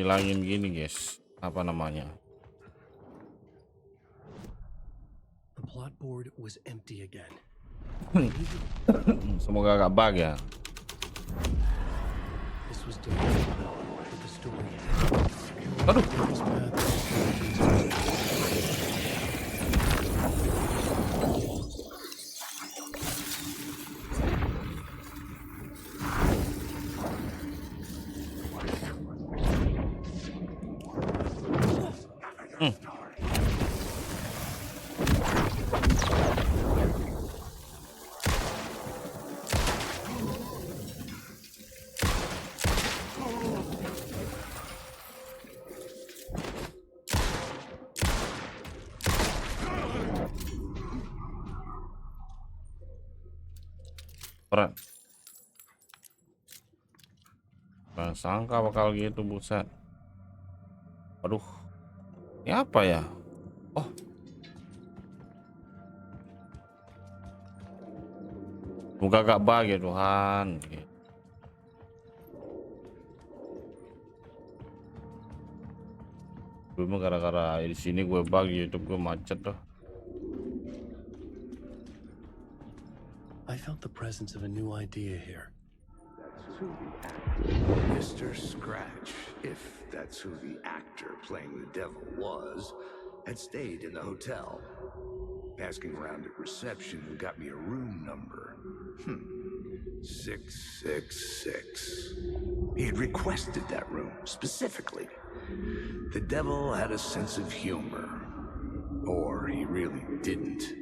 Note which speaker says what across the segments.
Speaker 1: Bilangin gini guys, apa namanya?
Speaker 2: The plot board was empty again.
Speaker 1: Semoga gak bug ya.
Speaker 2: This was different, but the story.
Speaker 1: Aduh. Berat. Gak sangka bakal gitu, buset. Aduh. Ini apa ya? Oh. Semoga gak bug ya Tuhan. Dulu gara-gara di sini gue bug, YouTube gue macet tuh.
Speaker 2: I felt the presence of a new idea here.
Speaker 3: Mr. Scratch, if that's who the actor playing the devil was, had stayed in the hotel. Asking around at reception got me a room number. 666. He had requested that room specifically. The devil had a sense of humor. Or he really didn't.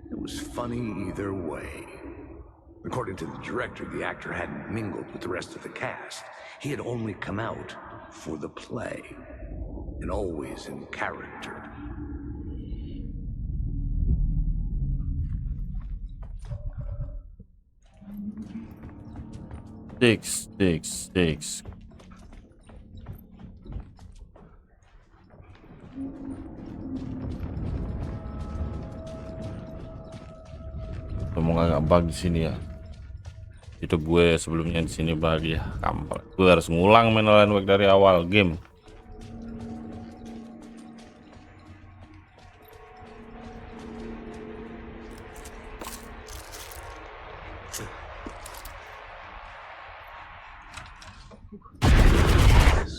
Speaker 3: It was funny either way. According to the director, the actor hadn't mingled with the rest of the cast. He had only come out for the play, and always in character.
Speaker 1: Six. Semoga nggak bug di sini ya. Itu gue sebelumnya di sini bug ya, kampret. Gue harus ngulang main Alan Wake dari awal game.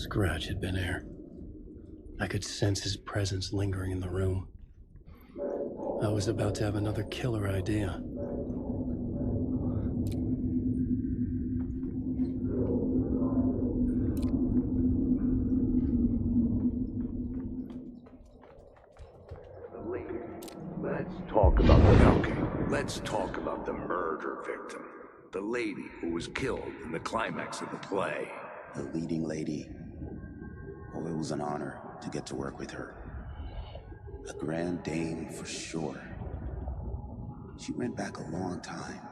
Speaker 2: Scratch had been here. I could sense his presence lingering in the room. I was about to have another killer idea.
Speaker 3: Let's talk about the murder victim. The lady who was killed in the climax of the play.
Speaker 4: The leading lady. Oh, it was an honor to get to work with her. A grand dame for sure. She went back a long time.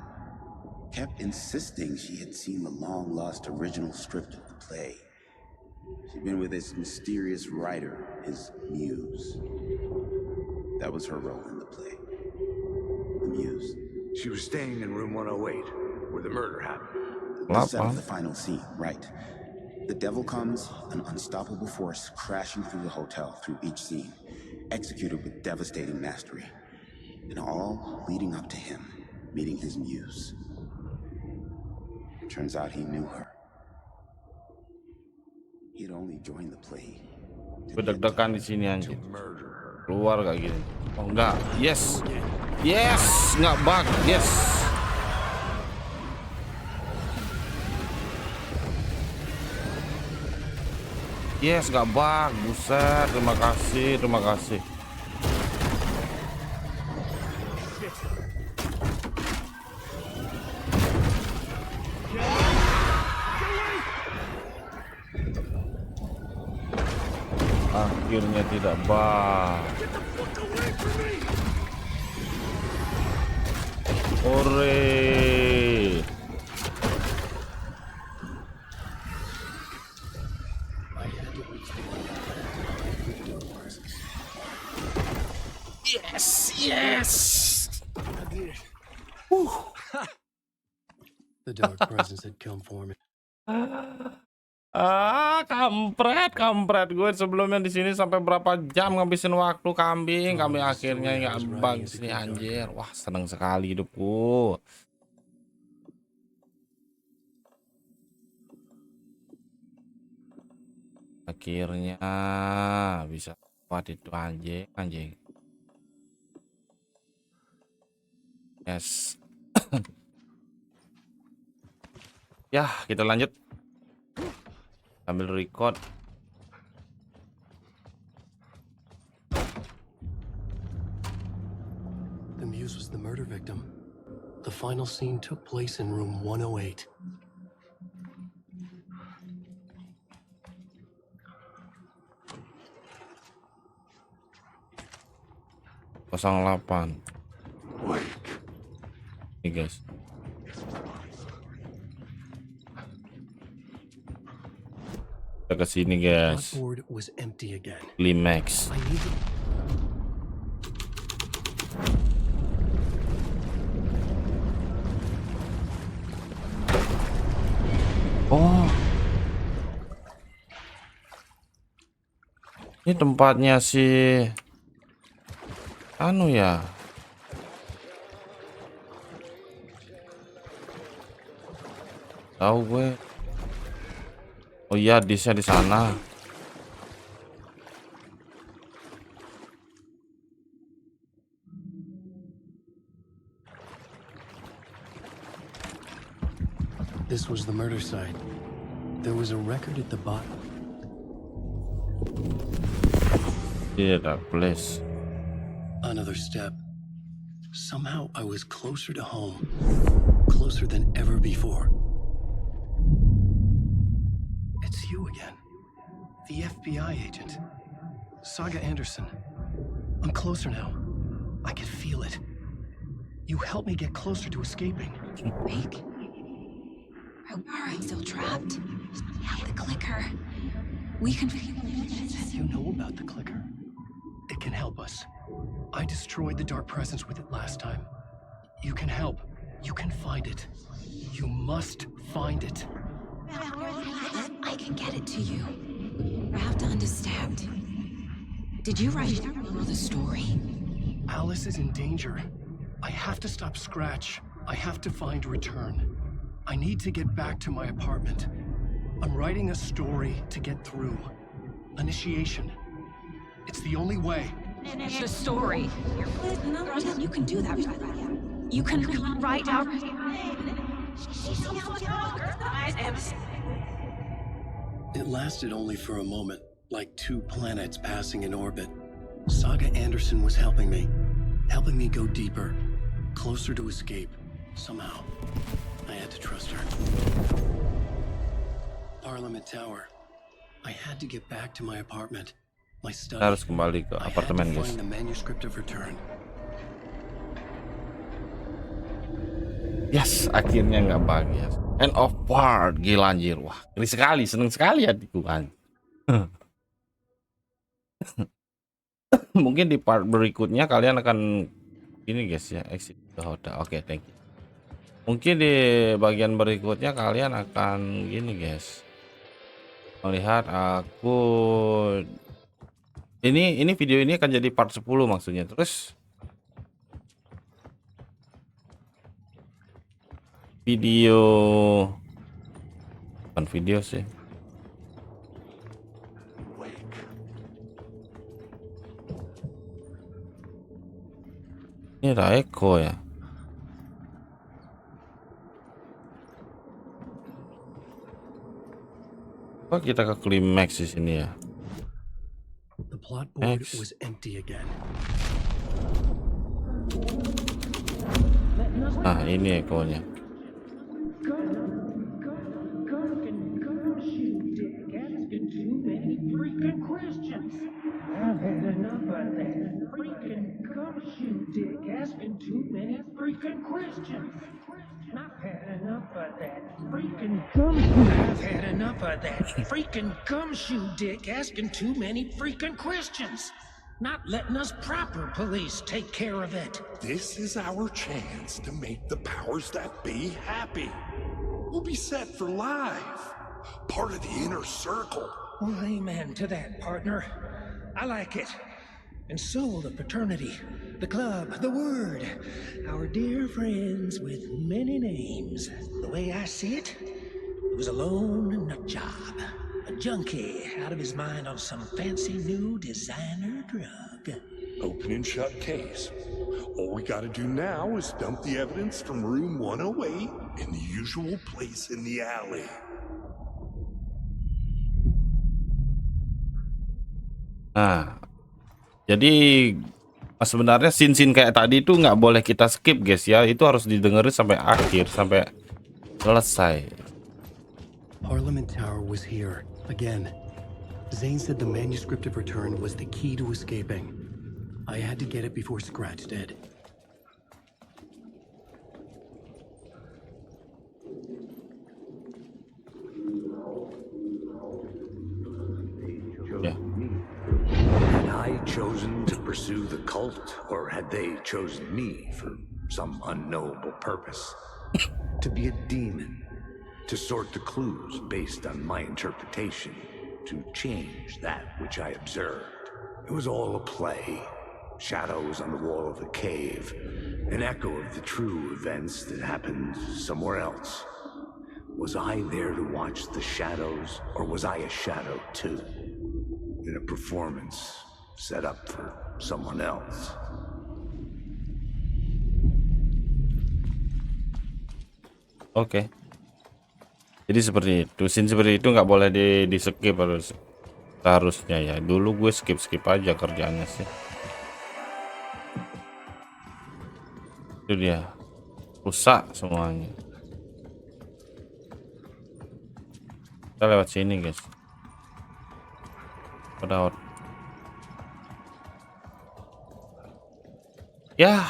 Speaker 4: Kept insisting she had seen the long-lost original script of the play. She'd been with this mysterious writer, his muse. That was her role in the play. The muse.
Speaker 3: She was staying in room 108, where the murder happened.
Speaker 4: The set of the final scene, right. The devil comes, an unstoppable force crashing through the hotel through each scene, executed with devastating mastery. And all leading up to him meeting his muse. Turns out he knew her. He'd only joined the play.
Speaker 1: Deg-degan di sini anjir. Keluar gak gini? Oh enggak. Yes. Nggak bug. Yes. Nggak bug. Buset. Terima kasih. Akhirnya tidak bug. Hore. Yes.
Speaker 2: The dark presence had come for me.
Speaker 1: Kampret, kampret. Gue sebelumnya di sini sampai berapa jam ngabisin waktu kambing. Kami akhirnya nggak bug sini anjir. Wah, seneng sekali hidupku. Akhirnya bisa buat itu anjing. Yes. Ya, kita lanjut. Sambil record.
Speaker 2: The Muse was the murder victim. The final scene took place in room 108.
Speaker 1: Kosong 8. Nih guys. Kita ke sini guys.
Speaker 2: Blackboard was empty again.
Speaker 1: Climax.
Speaker 2: I needed...
Speaker 1: Oh. Ini tempatnya si anu ya. Tahu gue. Oh iya, disnya di sana.
Speaker 2: This was the murder site. There was a record at the bottom.
Speaker 1: Yeah, that place.
Speaker 2: Another step. Somehow I was closer to home. Closer than ever before. It's you again. The FBI agent. Saga Anderson. I'm closer now. I can feel it. You helped me get closer to escaping.
Speaker 5: Wake. Are you still trapped? The clicker. We can figure it.
Speaker 2: You know about the clicker? It can help us. I destroyed the dark presence with it last time. You can help. You can find it. You must find it.
Speaker 5: I can get it to you. I have to understand. Did you write the story?
Speaker 2: Alice is in danger. I have to stop Scratch. I have to find Return. I need to get back to my apartment. I'm writing a story to get through. Initiation. It's the only way.
Speaker 5: The story. You can do that. You can write out.
Speaker 2: It lasted only for a moment, like two planets passing in orbit. Saga Anderson was helping me go deeper, closer to escape. Somehow, I had to trust her. Parliament Tower. I had to get back to my apartment, my study.
Speaker 1: Harus kembali ke apartemen, guys.
Speaker 2: I had to find the manuscript of Return.
Speaker 1: Yes, akhirnya nggak bug ya. End of part, gila anjir. Wah, ngeri sekali, seneng sekali hatiku kan. Mungkin di part berikutnya kalian akan ini guys ya, exit the hotel. Oke, thank you. Mungkin di bagian berikutnya kalian akan gini guys. Melihat aku ini video ini akan jadi part 10 maksudnya. Terus video bukan video sih. Ini ada echo ya. Kok kita ke climax di sini ya?
Speaker 2: The plot board was empty again.
Speaker 1: Nah, ini echo-nya.
Speaker 6: I've had enough of that freaking gumshoe dick asking too many freaking questions. I've had enough of that freaking gumshoe. I've had enough of that freaking gumshoe dick asking too many freaking questions. Not letting us proper police take care of it.
Speaker 7: This is our chance to make the powers that be happy. We'll be set for life. part of the inner circle.
Speaker 6: Well, amen to that, partner. I like it. And so the fraternity, the club, the word, our dear friends with many names. The way I see it, it was a lone nut job. A junkie out of his mind on some fancy new designer drug.
Speaker 7: Open and shut case. All we gotta do now is dump the evidence from room 108 in the usual place in the alley.
Speaker 1: Nah, jadi sebenarnya scene-scene kayak tadi itu nggak boleh kita skip guys ya. Itu harus didengerin sampai akhir, sampai selesai.
Speaker 2: Parliament Tower was here, again. Zane said the manuscript of return was the key to escaping. I had to get it before Scratch did.
Speaker 1: Ya.
Speaker 3: Had I chosen to pursue the cult, or had they chosen me for some unknowable purpose? To be a demon, to sort the clues based on my interpretation, to change that which I observed. It was all a play. Shadows on the wall of the cave, an echo of the true events that happened somewhere else. Was I there to watch the shadows, or was I a shadow too? In a performance set up for someone else.
Speaker 1: Oke. Jadi seperti itu. Scene seperti itu nggak boleh di skip harusnya ya. Dulu gue skip aja kerjaannya sih. Itu dia. Rusak semuanya. Kita lewat sini guys. Udah. Ya.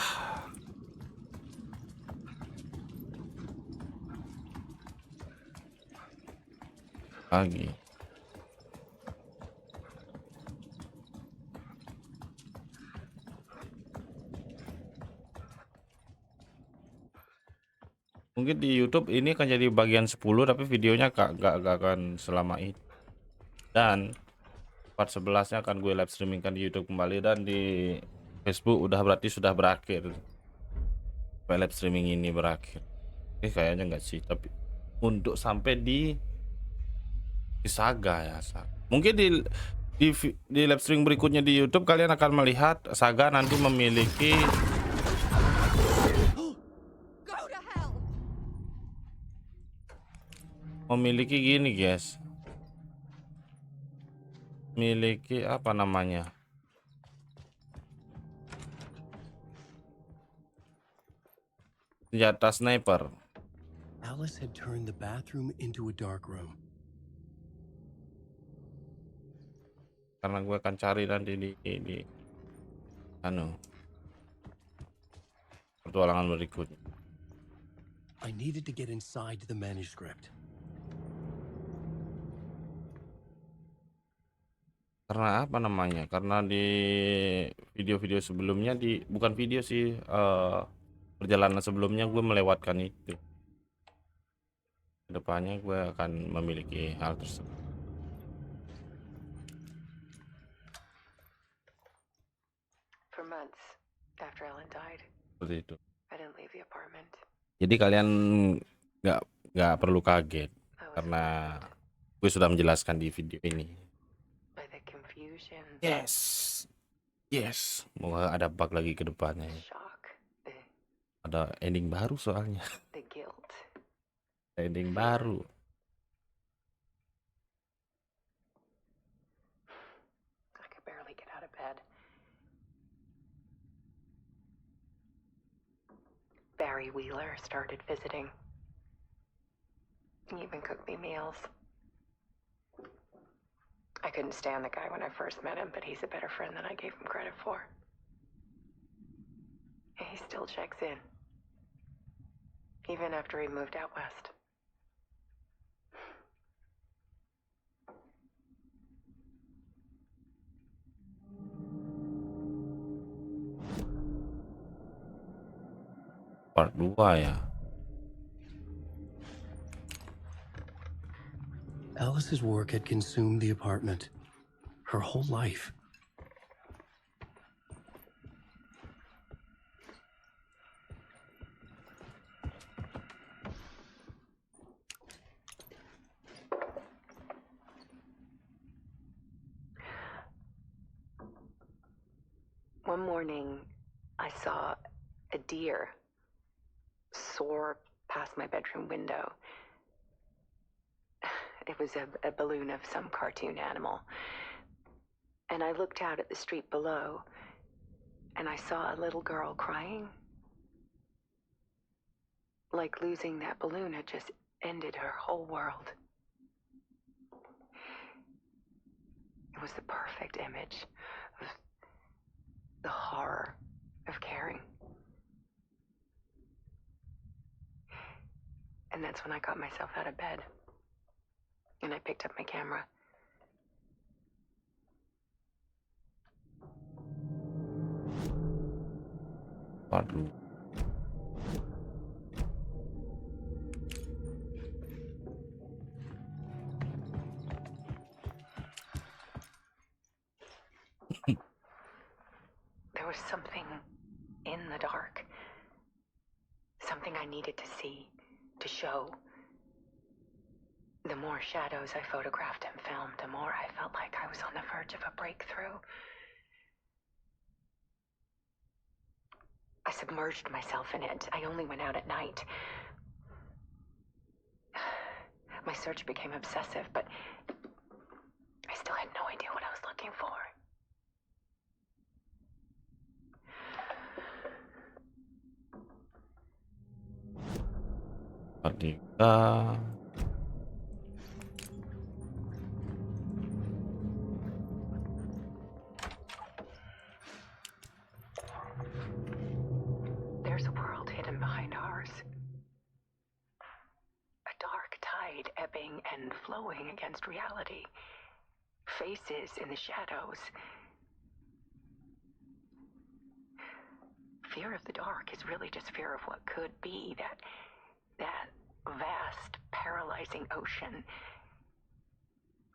Speaker 1: Lagi. Mungkin di YouTube ini akan jadi bagian 10, tapi videonya gak akan selama itu. Dan part 11-nya akan gue live streamingkan di YouTube kembali, dan di Facebook berarti sudah berakhir. Live streaming ini berakhir. Kayaknya enggak sih, tapi untuk sampai di saga ya. Mungkin di live streaming berikutnya di YouTube kalian akan melihat saga nanti memiliki gini guys. Memiliki apa namanya? Senjata sniper.
Speaker 2: Alice had turned the bathroom into a dark room.
Speaker 1: Karena gue akan cari nanti di petualangan berikutnya.
Speaker 2: I needed to get inside the manuscript.
Speaker 1: Karena apa namanya? Karena di video-video sebelumnya, bukan video sih, perjalanan sebelumnya gue melewatkan itu. Kedepannya gue akan memiliki hal tersebut.
Speaker 8: For months after Ellen died,
Speaker 1: Seperti itu.
Speaker 8: I didn't leave the apartment.
Speaker 1: Jadi kalian nggak perlu kaget karena gue sudah menjelaskan di video ini.
Speaker 8: By the confusion,
Speaker 1: Yes. Moga ada bug lagi ke depannya.
Speaker 8: shock,
Speaker 1: Ada ending baru soalnya.
Speaker 8: the guilt.
Speaker 1: Ending baru.
Speaker 8: I could barely get out of bed. Barry Wheeler started visiting. He even cooked me meals. I couldn't stand the guy when I first met him, but he's a better friend than I gave him credit for. He still checks in, even after he moved out west.
Speaker 1: Part 2 ya.
Speaker 2: Alice's work had consumed the apartment. Her whole life.
Speaker 8: One morning, I saw a deer soar past my bedroom window. It was a balloon of some cartoon animal. And I looked out at the street below, and I saw a little girl crying. Like losing that balloon had just ended her whole world. It was the perfect image of the horror of caring. And that's when I got myself out of bed. And I picked up my camera.
Speaker 1: Waduh.
Speaker 8: There was something in the dark. Something I needed to see, to show. The more shadows I photographed and filmed, the more I felt like I was on the verge of a breakthrough. I submerged myself in it. I only went out at night. My search became obsessive, but I still had no idea what I was looking for.
Speaker 1: Merdeka.
Speaker 8: There's a world hidden behind ours. A dark tide ebbing and flowing against reality. Faces in the shadows. Fear of the dark is really just fear of what could be, that vast, paralyzing ocean.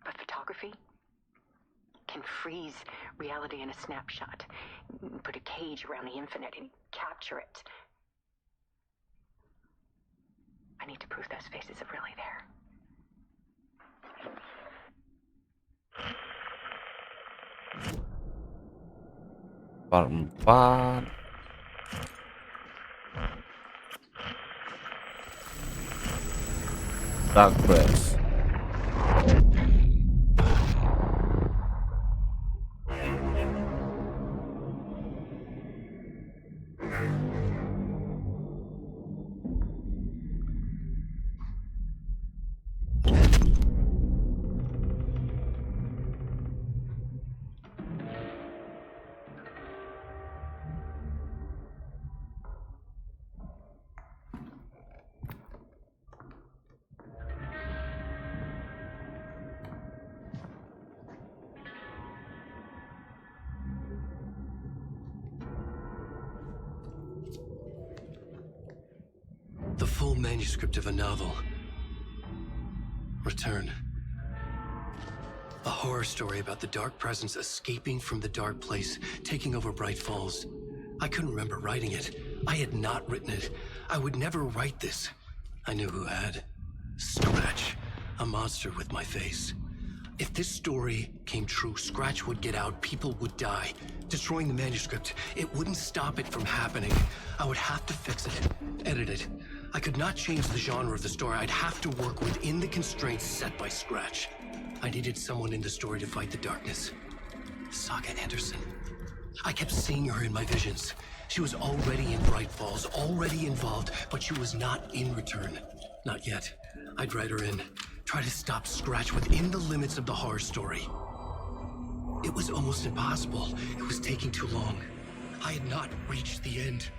Speaker 8: But photography can freeze reality in a snapshot, put a cage around the infinite and capture it. I need to prove those faces are really there.
Speaker 1: Part 4. Dark Press.
Speaker 2: The full manuscript of a novel. Return. A horror story about the dark presence escaping from the dark place, taking over Bright Falls. I couldn't remember writing it. I had not written it. I would never write this. I knew who had. Scratch. A monster with my face. If this story came true, Scratch would get out, people would die. Destroying the manuscript, it wouldn't stop it from happening. I would have to fix it, edit it. I could not change the genre of the story. I'd have to work within the constraints set by Scratch. I needed someone in the story to fight the darkness. Saga Anderson. I kept seeing her in my visions. She was already in Bright Falls, already involved, but she was not in Return. Not yet. I'd write her in. Try to stop Scratch within the limits of the horror story. It was almost impossible. It was taking too long. I had not reached the end.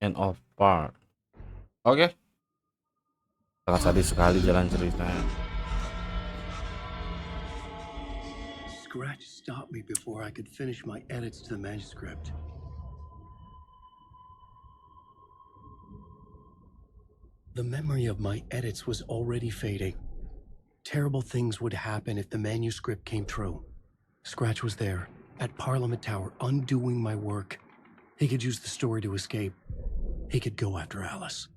Speaker 1: End of part. Oke. Sangat sadis sekali jalan ceritanya.
Speaker 2: Scratch stopped me before I could finish my edits to the manuscript. The memory of my edits was already fading. Terrible things would happen if the manuscript came true. Scratch was there, at Parliament Tower, undoing my work. He could use the story to escape. He could go after Alice.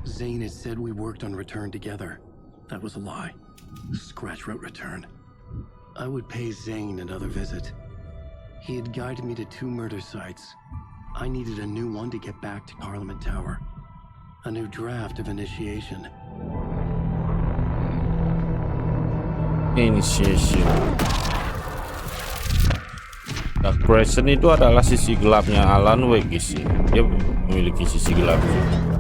Speaker 2: Zane had said we worked on Return together. That was a lie. Scratch wrote Return. I would pay Zane another visit. He had guided me to 2 murder sites. I needed a new one to get back to Parliament Tower. A new draft of Initiation.
Speaker 1: Initiation. Dark Presence itu adalah sisi gelapnya Alan Wake sih. Dia memiliki sisi gelap juga.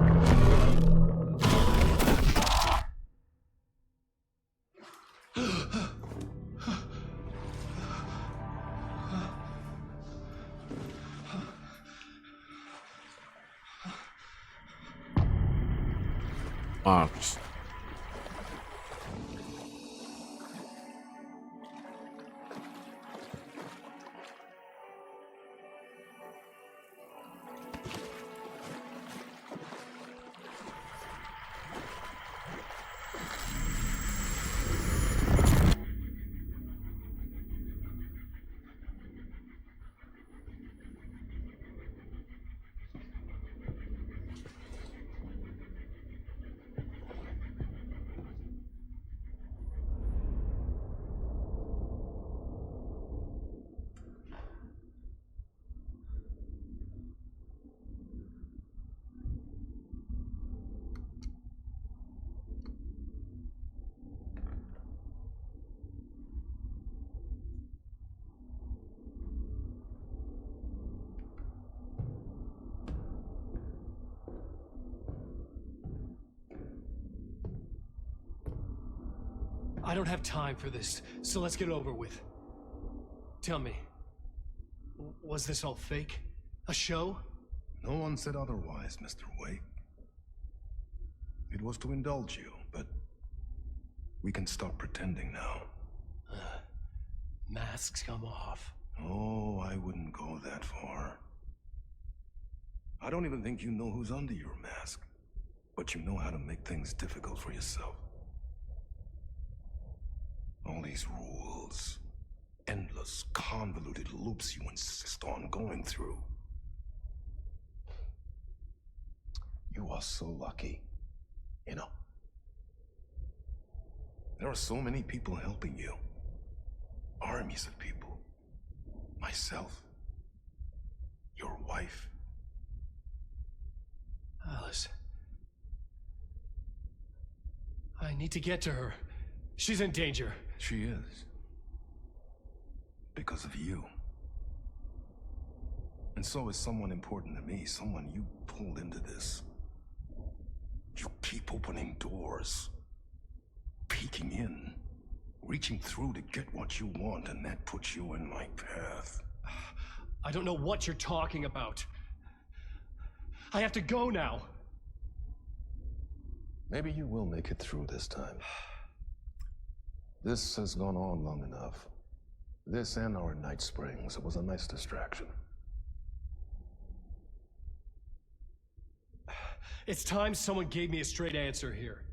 Speaker 1: Marks.
Speaker 2: I don't have time for this, so let's get it over with. Tell me, was this all fake? A show?
Speaker 3: No one said otherwise, Mr. Wake. It was to indulge you, but we can stop pretending now.
Speaker 2: Masks come off.
Speaker 3: Oh, I wouldn't go that far. I don't even think you know who's under your mask, but you know how to make things difficult for yourself. All these rules, endless, convoluted loops you insist on going through. You are so lucky, you know. There are so many people helping you. Armies of people. Myself. Your wife.
Speaker 2: Alice. I need to get to her. She's in danger.
Speaker 3: She is. Because of you. And so is someone important to me, someone you pulled into this. You keep opening doors, peeking in, reaching through to get what you want, and that puts you in my path.
Speaker 2: I don't know what you're talking about. I have to go now.
Speaker 3: Maybe you will make it through this time. This has gone on long enough. This and our Night Springs, it was a nice distraction.
Speaker 2: It's time someone gave me a straight answer here.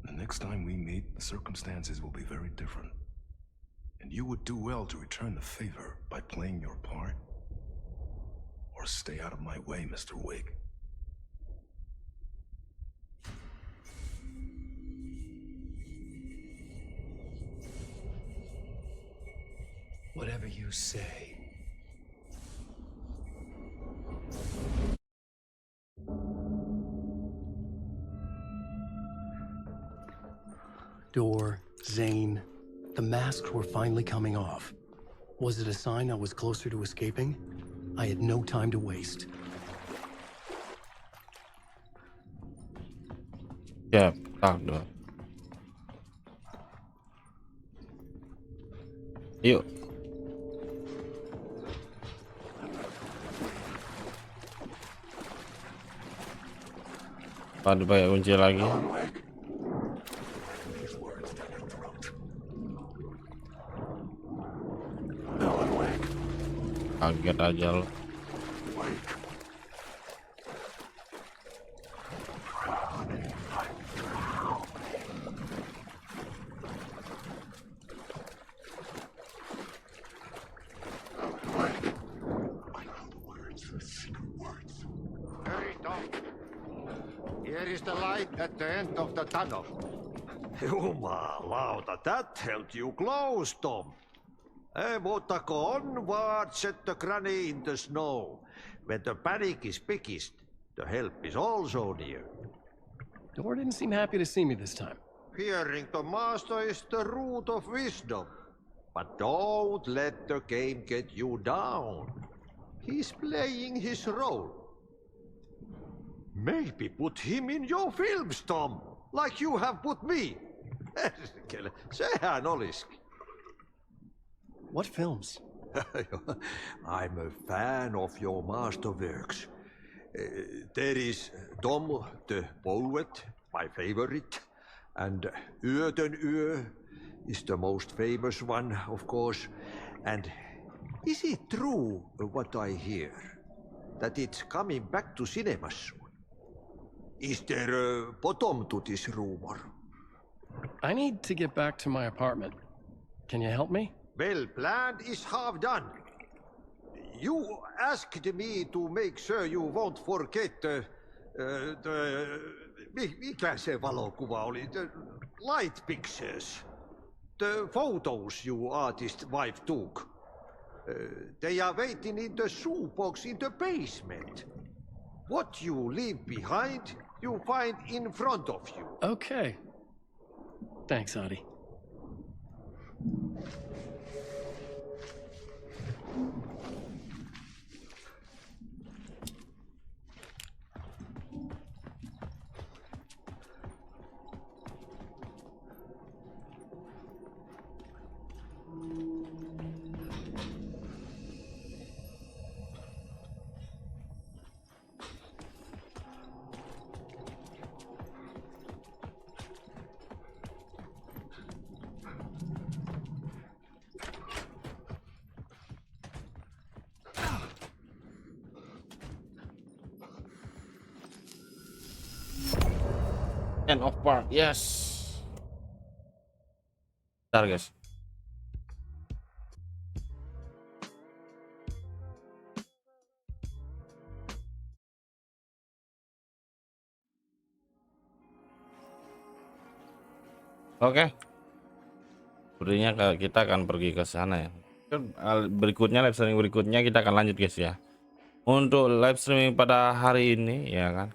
Speaker 3: The next time we meet, the circumstances will be very different. And you would do well to return the favor by playing your part. Or stay out of my way, Mr. Wake.
Speaker 2: Whatever you say. Door, Zane, the masks were finally coming off. Was it a sign I was closer to escaping? I had no time to waste.
Speaker 1: Ya, tak dong. Yuk. Ada banyak kunci lagi. Kaget aja lo.
Speaker 9: Hurry, Tom. Here is the light at the end of the tunnel.
Speaker 10: Jumalauta, that held you close, Tom. Mutta go onward, set the granny in the snow. When the panic is biggest, the help is also near.
Speaker 2: Door didn't seem happy to see me this time.
Speaker 10: Fearing the master is the root of wisdom. But don't let the game get you down. He's playing his role. Maybe put him in your films, Tom, like you have put me. Sehän olisikin.
Speaker 2: What films?
Speaker 10: I'm a fan of your masterworks. There is Tom the Poet, my favorite, and Yöden Yö is the most famous one, of course. And is it true what I hear, that it's coming back to cinemas soon? Is there a bottom to this rumor?
Speaker 2: I need to get back to my apartment. Can you help me?
Speaker 10: Well, planned is half done. You asked me to make sure you won't forget mikä se valokuva oli? The light pictures. The photos you artist wife took. They are waiting in the shoebox in the basement. What you leave behind, you find in front of you.
Speaker 2: Okay. Thanks, Adi.
Speaker 1: End of part, yes. Bentar guys. Oke. Sepertinya kita akan pergi ke sana ya. Berikutnya live streaming berikutnya kita akan lanjut guys ya. Untuk live streaming pada hari ini ya kan,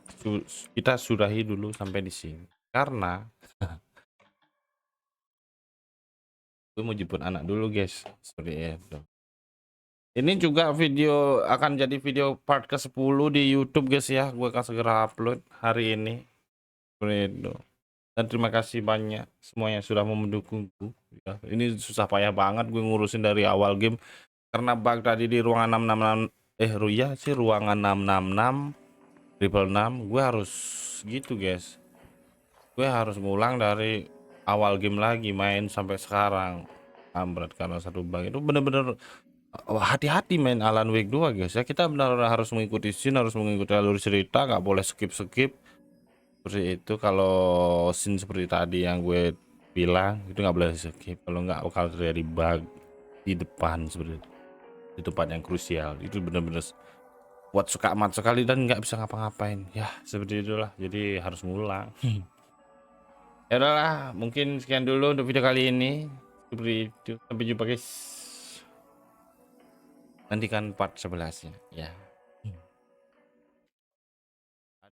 Speaker 1: kita sudahi dulu sampai di sini karena gue mau jemput anak dulu guys, seperti itu. Ini juga video akan jadi video part ke-10 di YouTube guys ya, gue akan segera upload hari ini seperti itu. Dan terima kasih banyak semuanya sudah mau mendukungku ya. Ini susah payah banget gue ngurusin dari awal game karena bug tadi di ruangan 666 ruangan 666 666 gue harus gitu guys, gue harus ngulang dari awal game lagi main sampai sekarang berat karena satu bug itu bener-bener. Hati-hati main Alan Wake 2 guys ya, kita benar-benar harus mengikuti scene, harus mengikuti alur cerita, nggak boleh skip seperti itu. Kalau scene seperti tadi yang gue bilang itu nggak boleh skip, kalau nggak bakal terjadi bug di depan seperti itu. Di tempat yang krusial itu benar-benar buat suka amat sekali dan nggak bisa ngapa-ngapain ya, seperti itulah, jadi harus ngulang. Ya udahlah, mungkin sekian dulu untuk video kali ini, seperti itu. Sampai jumpa guys, nantikan part 11 nya ya.